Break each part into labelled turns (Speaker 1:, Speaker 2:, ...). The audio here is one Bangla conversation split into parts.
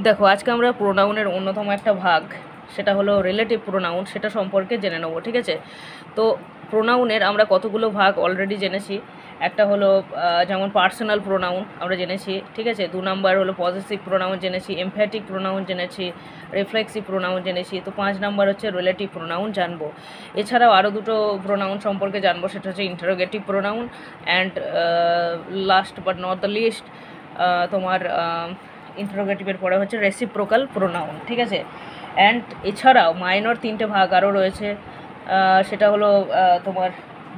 Speaker 1: দেখো আজকে আমরা প্রোনাউনের অন্যতম একটা ভাগ সেটা হলো রিলেটিভ প্রোনাউন, সেটা সম্পর্কে জেনে নেবো। ঠিক আছে, তো প্রোনাউনের আমরা কতগুলো ভাগ অলরেডি জেনেছি। একটা হলো যেমন পার্সোনাল প্রোনাউন আমরা জেনেছি, ঠিক আছে। 2 নাম্বার হলো পজেসিভ প্রোনাউন জেনেছি, এমফ্যাটিক প্রোনাউন জেনেছি, রিফ্লেক্সিভ প্রোনাউন জেনেছি। তো 5 নাম্বার হচ্ছে রিলেটিভ প্রোনাউন জানবো। এছাড়াও আরও দুটো প্রোনাউন সম্পর্কে জানবো, সেটা হচ্ছে interrogative pronoun and last but not the list তোমার ইন্টারোগেটিভের পরে হচ্ছে রেসিপ্রোকাল প্রোনাউন। ঠিক আছে, অ্যান্ড এছাড়াও মাইনর 3টে ভাগ আরও রয়েছে, সেটা হলো তোমার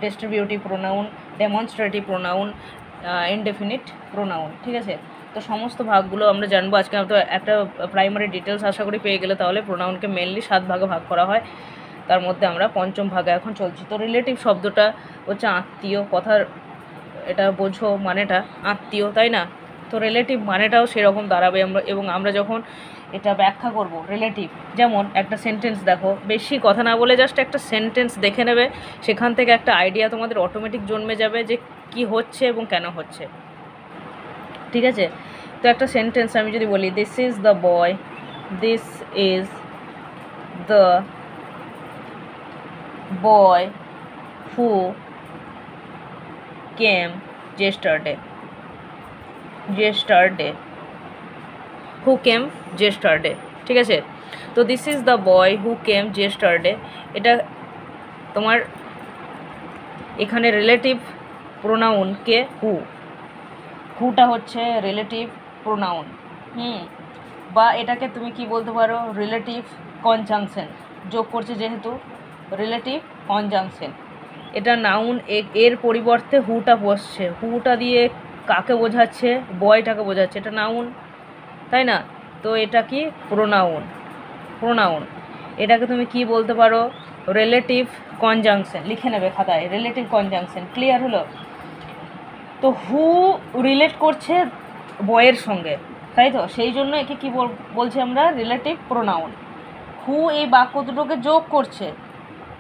Speaker 1: distributive pronoun, demonstrative pronoun, indefinite pronoun. ঠিক আছে, তো সমস্ত ভাগগুলো আমরা জানবো আজকে। তো একটা প্রাইমারি ডিটেলস আশা করি পেয়ে গেলে। তাহলে প্রোনাউনকে মেনলি 7 ভাগে ভাগ করা হয়, তার মধ্যে আমরা পঞ্চম ভাগে এখন চলছি। তো রিলেটিভ শব্দটা হচ্ছে আত্মীয়, কথার এটা বোঝো মানেটা আত্মীয়, তাই না? তো রিলেটিভ মানেটাও সেরকম দাঁড়াবে। এবং আমরা যখন এটা ব্যাখ্যা করব রিলেটিভ, যেমন একটা সেন্টেন্স দেখো, বেশি কথা না বলে জাস্ট একটা সেন্টেন্স দেখে নেবে, সেখান থেকে একটা আইডিয়া তোমাদের অটোমেটিক জন্মে যাবে যে কি হচ্ছে এবং কেন হচ্ছে। ঠিক আছে, তো একটা সেন্টেন্স আমি যদি বলি, this is the boy, this is the boy who came yesterday, who came yesterday। ঠিক আছে, তো this is the boy who came yesterday, এটা তোমার এখানে রিলেটিভ প্রোনাউন কে হুটা হচ্ছে রিলেটিভ প্রোনাউন। বা এটাকে তুমি কি বলতে পারো, রিলেটিভ কনজাংশন, যোগ করছে যেহেতু রিলেটিভ কনজাংশন। এটা নাউন, এর পরিবর্তে হুটা বসছে, হুটা দিয়ে কাকে বোঝাচ্ছে, বয়টাকে বোঝাচ্ছে, এটা নাউন, তাই না? তো এটা কি প্রোনাউন, এটাকে তুমি কি বলতে পারো, রিলেটিভ কনজাংশন। লিখে নেবে খাতায়, রিলেটিভ কনজাংশন। ক্লিয়ার হলো? তো হু রিলেট করছে বয়ের সঙ্গে, তাই তো, সেই জন্য একে কি বলছি আমরা, রিলেটিভ প্রোনাউন। হু এই বাক্য দুটোকে যোগ করছে,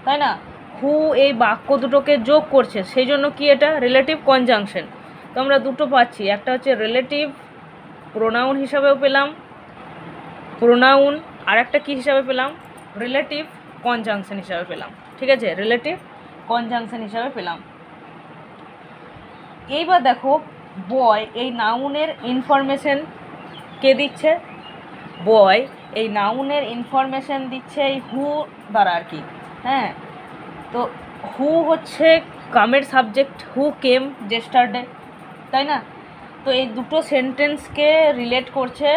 Speaker 1: তাই না? হু এই বাক্য দুটোকে যোগ করছে, সেই জন্য কি এটা রিলেটিভ কনজাংশন। তো আমরা দুটো পাচ্ছি, একটা হচ্ছে রিলেটিভ প্রোনাউন হিসাবেও পেলাম প্রোনাউন, আর একটা কী হিসাবে পেলাম, রিলেটিভ কনজাংশন হিসাবে পেলাম। ঠিক আছে, রিলেটিভ কনজাংশন হিসাবে পেলাম। এইবার দেখো, বয় এই নাউনের ইনফরমেশন কে দিচ্ছে, বয় এই নাউনের ইনফরমেশন দিচ্ছে এই হু দ্বারা আর কি। হ্যাঁ, তো হু হচ্ছে কামের সাবজেক্ট, হু কেম yesterday, তাই না? তো এই দুটো সেন্টেন্সকে রিলেট করছে